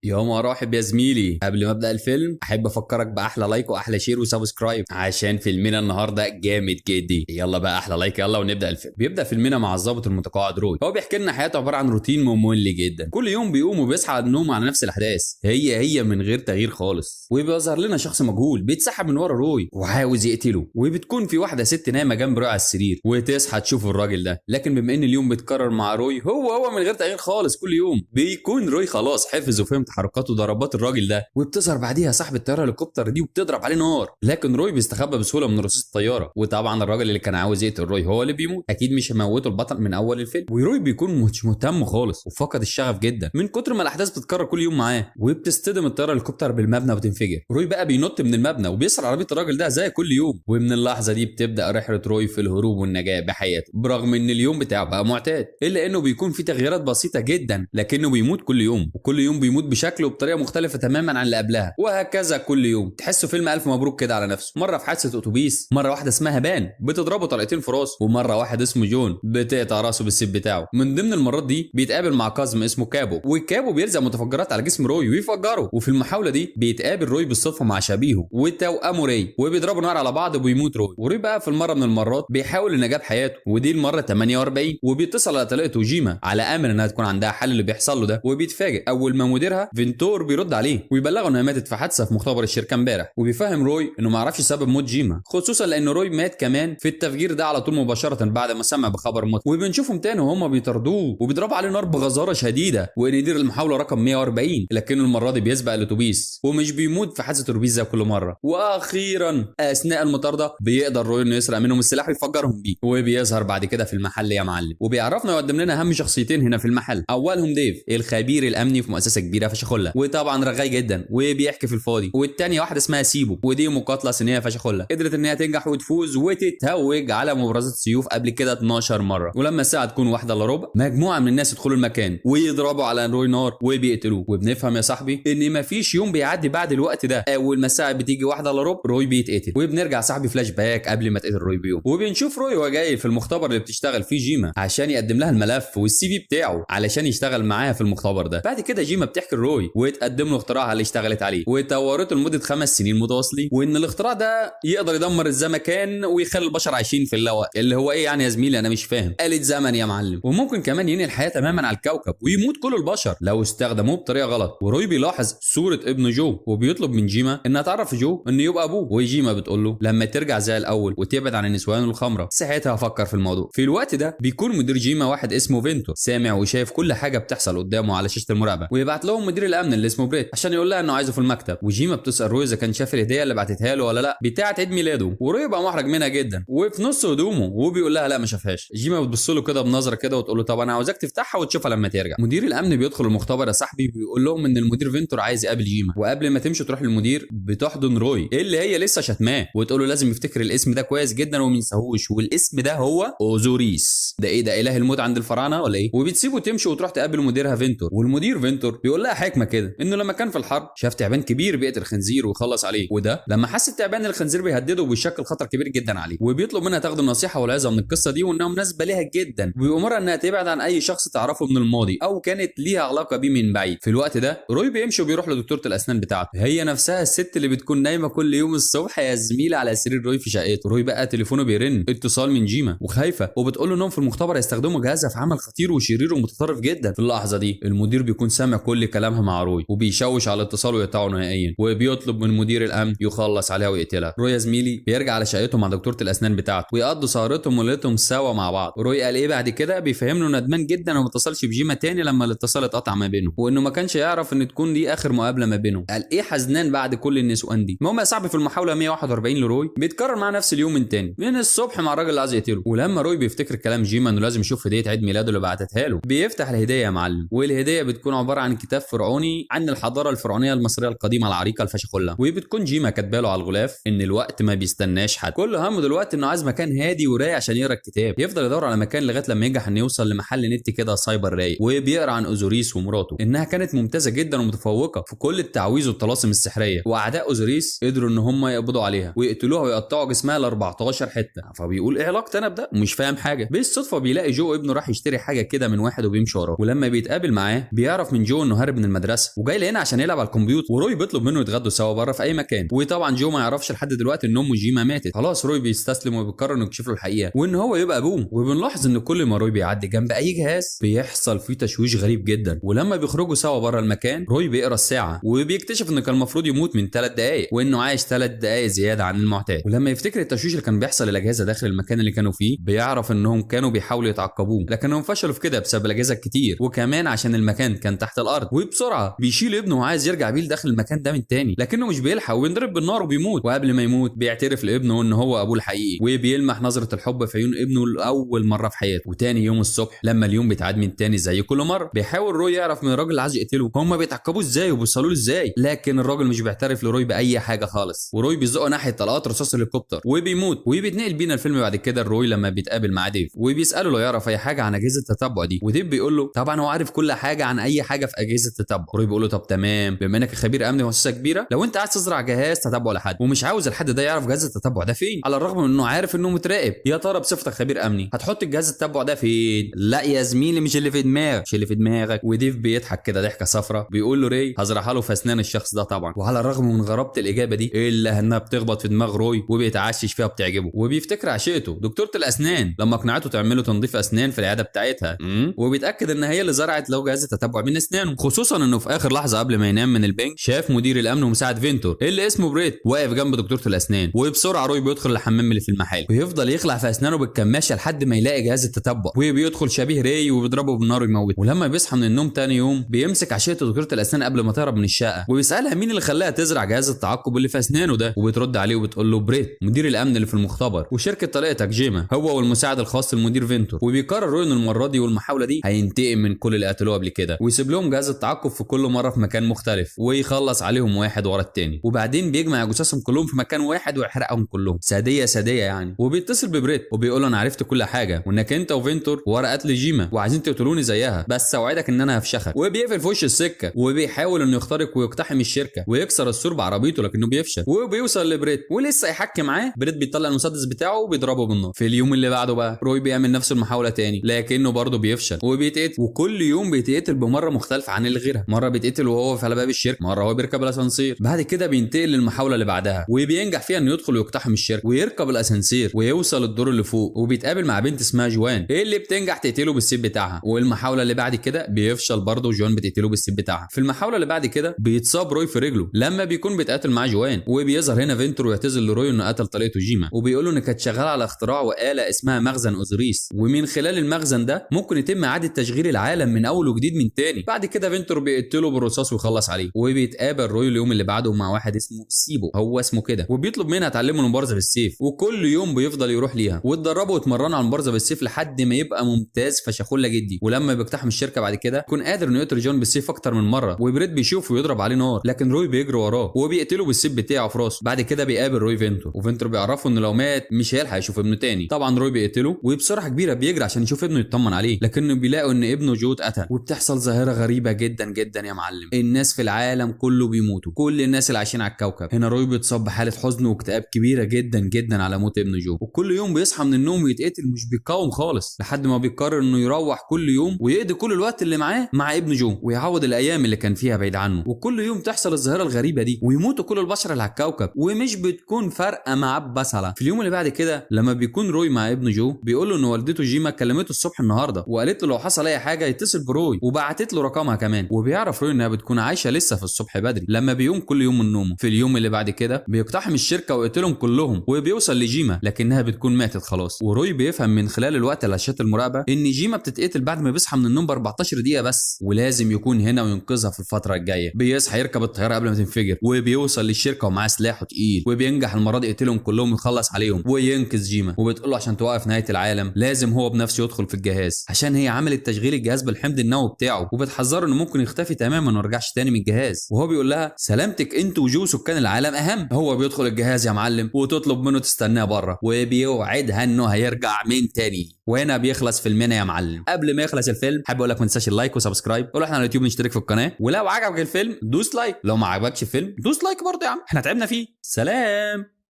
يا مرحب يا زميلي، قبل ما ابدا الفيلم احب افكرك باحلى لايك واحلى شير وسبسكرايب عشان فيلمنا النهارده جامد جدي. يلا بقى احلى لايك يلا ونبدا الفيلم. بيبدا فيلمنا مع الضابط المتقاعد روي. هو بيحكي لنا حياته عباره عن روتين ممل جدا، كل يوم بيقوم وبيصحى على النوم على نفس الاحداث هي من غير تغيير خالص. وبيظهر لنا شخص مجهول بيتسحب من ورا روي وعاوز يقتله، وبتكون في واحده ست نايمه جنب روي على السرير وتصحى تشوف الراجل ده. لكن بما ان اليوم بيتكرر مع روي هو من غير تغيير خالص، كل يوم بيكون روي خلاص حفظ وفهم تحركاته وضربات الراجل ده. وبتظهر بعديها صاحب الطياره الهليكوبتر دي وبتضرب عليه نار، لكن روي بيستخبى بسهوله من رصاص الطياره. وطبعا الراجل اللي كان عاوز يقتل روي هو اللي بيموت، اكيد مش هموته البطل من اول الفيلم. وروي بيكون مش مهتم خالص وفقد الشغف جدا من كتر ما الاحداث بتتكرر كل يوم معاه. وبتصطدم الطياره الهليكوبتر بالمبنى وتنفجر. روي بقى بينط من المبنى وبيسرع عربيه الراجل ده زي كل يوم. ومن اللحظه دي بتبدا رحله روي في الهروب والنجاه بحياته، برغم ان اليوم بتاعه بقى معتاد الا انه بيكون في تغييرات بسيطه جدا، لكنه بيموت كل يوم، وكل يوم بيموت بشكل وبطريقه مختلفه تماما عن اللي قبلها، وهكذا كل يوم. تحسه فيلم الف مبروك كده على نفسه. مره في حادثه اتوبيس، مره واحده اسمها بان بتضربه طلقتين في راسه، ومره واحد اسمه جون بتقطع راسه بالسيف بتاعه. من ضمن المرات دي بيتقابل مع كازم اسمه كابو، والكابو بيلزق متفجرات على جسم روي ويفجره. وفي المحاوله دي بيتقابل روي بالصدفه مع شبيهه وتوأمه ري، وبيضربوا نار على بعض وبيموت روي. وروي بقى في المره من المرات بيحاول النجاه بحياته، ودي المره 48، وبيتصل على طليقته جيما على امل انها تكون عندها حل اللي بيحصل له ده. وبيتفاجئ اول ما مديرها فينتور بيرد عليه ويبلغه انها ماتت في حادثه في مختبر الشركه امبارح. وبيفهم روي انه ما يعرفش سبب موت جيما، خصوصا لان روي مات كمان في التفجير ده على طول مباشره بعد ما سمع بخبر موت. وبنشوفهم تاني وهم بيطردوه وبيضربوا عليه نار بغزاره شديده، وان يدير المحاوله رقم 140، لكنه المره دي بيسبق الاتوبيس ومش بيموت في حادثه الاتوبيس زي كل مره. واخيرا اثناء المطارده بيقدر روي انه يسرق منهم السلاح ويفجرهم بيه. وبيظهر بعد كده في المحل يا معلم، وبيعرفنا ويقدم لنا اهم شخصيتين هنا في المحل. اولهم ديف الخبير الامني في مؤسسه كبيره فشخله، وطبعا رغاي جدا وبيحكي في الفاضي. والتانية واحده اسمها سيبو، ودي مقاتله صينيه فشخله قدرت ان هي تنجح وتفوز وتتوج على مبارزات سيوف قبل كده 12 مره. ولما الساعه تكون 1 الا ربع مجموعه من الناس يدخلوا المكان ويضربوا على روي نار وبيقتلوه. وبنفهم يا صاحبي ان مفيش يوم بيعدي بعد الوقت ده اول ما الساعه بتيجي 1 الا ربع روي بيتقتل. وبنرجع صاحبي فلاش باك قبل ما تقتل روي بيوم، وبنشوف روي وهو جاي في المختبر اللي بتشتغل فيه جيما عشان يقدم لها الملف والسي في بتاعه علشان يشتغل معاها في المختبر ده. بعد كده جيما بتحكي لروي وتقدم له اختراعها اللي اشتغلت عليه وطورته لمده 5 سنين متواصلين، وان الاختراع ده يقدر يدمر الزمكان ويخلي البشر عايشين في اللاوعي. اللي هو ايه يعني يا زميلي؟ انا مش فاهم. آلة زمن يا معلم. وممكن كمان ينهي الحياه تماما على الكوكب ويموت كل البشر لو استخدموه بطريقه غلط. وروي بيلاحظ صوره ابن جو وبيطلب من جيما انها تعرف جو انه يبقى ابوه، وجيما بتقول له لما ترجع زي الاول وتبعد عن النسوان والخمره ساعتها هفكر في الموضوع. في الوقت ده بيكون مدير جيما واحد اسمه فينتور سامع وشايف كل حاجه بتحصل قدامه على شاشه المراقبه، ويبعت لهم مدير الامن اللي اسمه بريت عشان يقول لها انه عايزه في المكتب. وجيما بتسال روي اذا كان شاف الهديه اللي بعتتها له ولا لا بتاعه عيد ميلاده، وروي بقى محرج منها جدا وفي نص هدومه وبيقول لها لا ما شافهاش. جيما بتبص له كده بنظره كده وتقول له طب انا عاوزاك تفتحها وتشوفها لما ترجع. مدير الامن بيدخل المختبر يا صاحبي بيقول لهم ان المدير فينتور عايز يقابل جيما، وقبل ما تمشي تروح للمدير بتحضن روي اللي هي لسه شتماه وتقول له لازم يفتكر الاسم ده كويس جدا وما ينساهوش، والاسم ده هو اوزوريس. ده ايه ده؟ اله الموت عند الفراعنه ولا ايه؟ وبتسيبه تمشي وتروح تقابل مديرها فينتور. والمدير فينتور بيقول لها حكمه كده انه لما كان في الحرب شاف تعبان كبير بيقتل خنزير ويخلص عليه، وده لما حس التعبان الخنزير بيهدده وبيشكل خطر كبير جدا عليه، وبيطلب منها تاخد النصيحه والعظه من القصه دي وانها مناسبه ليها جدا، وبيأمرها انها تبعد عن اي شخص تعرفه من الماضي او كانت ليها علاقه بيه من بعيد. في الوقت ده روي بيمشي وبيروح لدكتوره الاسنان بتاعته، هي نفسها الست اللي بتكون نايمه كل يوم الصبح يا زميله على سرير روي في شقته. روي بقى تليفونه بيرن اتصال من جيما وخايفه وبتقول له انهم في المختبر هيستخدموا جهازها في عمل خطير وشرير ومتطرف جدا. في اللحظه دي المدير بيكون سامع كل كلامها مع روي وبيشوش على الاتصال ويقطعه نهائيا، وبيطلب من مدير الامن يخلص عليها ويقتلها. روي يا زميلي بيرجع على شقته مع دكتوره الاسنان بتاعته ويقضوا سهرتهم وليلتهم سوا مع بعض. روي قال ايه بعد كده؟ بيفهم له ندمان جدا وما اتصلش بجيما تاني لما الاتصال اتقطع ما بينهم، وانه ما كانش يعرف ان تكون دي اخر مقابله ما بينهم. قال ايه حزنان بعد كل النسوان دي. المهم يا صاحبي في المحاوله 141 لروي بيتكرر معاه نفس اليوم من تاني من الصبح مع الراجل اللي عايز يقتله. ولما روي بيفتكر كلام جيما انه لازم يشوف هديه عيد ميلاده اللي بعتتها له بيفتح الهديه يا معلم، والهديه بتكون عباره عن كتاب فرعوني عن الحضاره الفرعونيه المصريه القديمه العريقه الفشخله، وبتكون جيما كاتبه له على الغلاف ان الوقت ما بيستناش حد، كل همه دلوقتي انه عايز مكان هادي ورايق عشان يقرا الكتاب. يفضل يدور على مكان لغايه لما ينجح انه يوصل لمحل نت كده سايبر رايق، وبيقرا عن اوزوريس ومراته انها كانت ممتازه جدا ومتفوقه في كل التعويذ والطلاسم السحريه، واعداء اوزوريس قدروا ان هم يقبضوا عليها ويقتلوها ويقطعوا جسمها ل 14 حته. فبيقول ايه علاقتي انا بده؟ مش فاهم حاجه. بالصدفه بيلاقي جو ابنه راح يشتري حاجه كده من واحد وبيمشي وراه، ولما بيتقابل معاه بيعرف من جو انه هارب من المدرسه وجاي لهنا عشان يلعب على الكمبيوتر، وروي بيطلب منه يتغدوا سوا بره في اي مكان. وطبعا جو ما يعرفش لحد دلوقتي ان امه جيما ماتت. خلاص روي بيستسلم وبيقرر انه يكشف له الحقيقه وان هو يبقى ابوه. وبنلاحظ ان كل ما روي بيعدي جنب اي جهاز بيحصل فيه تشويش غريب جدا. ولما بيخرجوا سوا بره المكان روي بيقرا الساعه وبيكتشف انه كان المفروض يموت من 3 دقائق وانه عايش 3 دقائق زياده عن المعتاد. ولما يفتكر التشويش اللي كان بيحصل للاجهزه داخل المكان اللي كانوا فيه بيعرف انهم كانوا بيحاولوا يتعقبوه، لكنهم فشلوا في كده بسبب الاجهزه الكتير وكمان عشان المكان كان تحت الارض. وبسرعه بيشيل ابنه وعايز يرجع بيه لداخل المكان ده من تاني، لكنه مش بيلحق وبينضرب بالنار وبيموت. وقبل ما يموت بيعترف لابنه ان هو ابوه الحقيقي وبيلمح نظره الحب في عيون ابنه لاول مره في حياته. وتاني يوم الصبح لما اليوم بيتعاد من تاني زي كل مره بيحاول روي يعرف من الراجل اللي عايز يقتله هم بيتعقبوه ازاي وبيوصلوا له ازاي، لكن الراجل مش بيعترف لروي باي حاجه خالص. وروي بيزقه ناحيه طلقات رصاص الهليكوبتر وبيموت. وبيتنقل بينا الفيلم بعد كده روي لما بيتقابل مع ديف وبيساله لو يعرف اي حاجه عن اجهزه التتبع دي. وديف بيقول له طبعا هو عارف كل حاجه عن اي حاجه في اجهزه التتبع. روي بيقول له طب تمام، بما انك خبير امن مؤسسه كبيره لو انت عايز تزرع جهاز تتبع لحد ومش عاوز الحد ده يعرف جهاز التتبع ده فين، على الرغم من انه عارف انه متراقب، يا ترى بصفتك خبير امني هتحط الجهاز التتبع ده فين؟ لا يا زميلي مش اللي في دماغك، مش اللي في دماغك. وديف بيضحك كده ضحكه صفرة بيقول له ري هزرعها له في اسنان الشخص ده طبعا. وعلى الرغم من غرابه الاجابه دي الا انها بتخبط في دماغ روي وبيتعشش فيها وبتعجبه. وبيفتكر عشيقته دكتوره الاسنان لما اقنعته تعمله تنظيف اسنان في العياده بتاعتها وبيتاكد ان هي اللي زرعت له جهاز التتبع بين اسنانه، خصوصا انه في اخر لحظه قبل ما ينام من البنك شاف مدير الامن ومساعد فينتور اللي اسمه بريت واقف جنب دكتوره الاسنان. وبسرعه روي بيدخل الحمام اللي في المحل ويفضل يخلع في اسنانه بالكماشه لحد ما يلاقي جهاز التتبع وبيدخل شبيه ري وبيضربه بالنار ويموته. ولما بيصحى من النوم تاني يوم بيمسك عشيقته دكتوره الاسنان قبل ما تهرب من الشقه وبيسالها مين اللي خلاها تزرع جهاز التعقب اللي في اسنانه ده، وبترد عليه وبتقول له بريت مدير الامن اللي في المختبر وشركه طليقتك جيما هو والمساعد الخاص للمدير فينتور. وبيقرر روي ان المره دي والمحاوله دي هينتقم من كل اللي قتلوه قبل كده ويسيب لهم جهاز التعقب في كل مره في مكان مختلف ويخلص عليهم واحد ورا التاني، وبعدين بيجمع جثثهم كلهم في مكان واحد ويحرقهم كلهم ساديه يعني. وبيتصل ببريت وبيقول له انا عرفت كل حاجه وانك انت وفينتور ورا قتل جيما وعايزين تقتلوني زيها، بس اوعدك ان انا هفشخك. وبيقفل في وش السكه وبيحاول انه يخترق ويقتحم الشركه ويكسر السور بعربيته لكنه بيفشل. وبيوصل لبريت ولسه يحكي معاه بريت بيطلع المسدس بتاعه وبيضربه بالنار. في اليوم اللي بعده بقى روي بيعمل نفس المحاوله تاني لكنه برضه بيفشل وبيتقتل، وكل يوم بيتقتل بمره مختلفه عن اللي غيرها. مره بيتقتل وهو في على باب الشركه، مره هو بيركب الاسانسير. بعد كده بينتقل للمحاوله اللي بعدها وبينجح فيها انه يدخل ويقتحم الشركه ويركب الاسانسير ويوصل الدور اللي فوق وبيتقابل مع بنت اسمها جوان اللي بتنجح تقتله بالسيف بتاعها. والمحاوله اللي بعد كده بيفشل برضه وجوان بتقتله بالسيف بتاعها. في المحاوله اللي بعد كده بيتصاب روي في رجله لما بيكون بيتقاتل مع جوان، وبيظهر هنا فينتور ويعتذر لروي انه قتل طليقته جيما وبيقول له ان كانت شغاله على اختراع وآلة اسمها مخزن اوزوريس ومن خلال المخزن ده ممكن يتم اعاده تشغيل العالم من اول وجديد من تاني. بعد كده فينتور بيقتله بالرصاص ويخلص عليه. وبيتقابل روي اليوم اللي بعده مع واحد اسمه سيبو هو اسمه كده وبيطلب منها تعلمه المبارزه بالسيف، وكل يوم بيفضل يروح ليها وتدربه وتمرنه على المبارزه بالسيف لحد ما يبقى ممتاز فشخوله جدي. ولما بيقتحم الشركه بعد كده يكون قادر انه يقتل جون بالسيف اكتر من مره، وبريت بيشوفه ويضرب عليه نار لكن روي بيجري وراه وبيقتله بالسيف بتاعه في راسه. بعد كده بيقابل روي فينتور وفينتور بيعرفه انه لو مات مش هيلحق يشوف ابنه تاني. طبعا روي بيقتله وبسرعه كبيره بيجري عشان يشوف ابنه يطمن عليه، لكنه بيلاقوا ان ابنه جو اتقتل. وبتحصل ظاهره غريبه جدا جدا يا معلم، الناس في العالم كله بيموتوا، كل الناس اللي عايشين على الكوكب. هنا روي بيتصاب بحاله حزن واكتئاب كبيره جدا جدا على موت ابنه جو، وكل يوم بيصحى من النوم ويتقتل مش بيقاوم خالص لحد ما بيقرر انه يروح كل يوم ويقضي كل الوقت اللي معاه مع ابن جو ويعوض الايام اللي كان فيها بعيد عنه. وكل يوم تحصل الظاهره الغريبه دي ويموتوا كل البشر اللي على الكوكب ومش بتكون فارقه معاه بصله. في اليوم اللي بعد كده لما بيكون روي مع ابن جو بيقول له ان والدته جيما كلمته الصبح النهارده وقالت له لو حصل اي حاجه يتصل بروي وبعتت له رقمها كمان. وبيعرف روي انها بتكون عايشه لسه في الصبح بدري لما بيقوم كل يوم من نومه. في اليوم اللي بعد كده بيقتحم الشركه ويقتلهم كلهم وبيوصل لجيما لكنها بتكون ماتت خلاص. وروي بيفهم من خلال الوقت على شاشة المراقبه ان جيما بتتقتل بعد ما بيصحى من النوم ب 14 دقيقه بس، ولازم يكون هنا وينقذها في الفتره الجايه. بيصحى يركب الطياره قبل ما تنفجر وبيوصل للشركه ومعاه سلاحه تقيل وبينجح المره دي يقتلهم كلهم ويخلص عليهم وينقذ جيما. وبتقول له عشان توقف نهايه العالم لازم هو بنفسه يدخل في الجهاز عشان هي عملت تشغيل الجهاز بالحمض النووي بتاعه، وبتحذره انه ممكن يختفي تماما وما يرجعش تاني من الجهاز. وهو بيقول لها سلامتك انت وجو سكان العالم اهم. هو بيدخل الجهاز يا معلم وتطلب منه تستناه بره وبيوعدها انه هيرجع من تاني. وهنا بيخلص فيلمنا يا معلم. قبل ما يخلص الفيلم حابب اقول لك ما تنساش اللايك وسبسكرايب، ولو احنا على اليوتيوب نشترك في القناه، ولو عجبك الفيلم دوس لايك، لو ما عجبكش الفيلم دوس لايك برضه يا عم، احنا تعبنا فيه. سلام.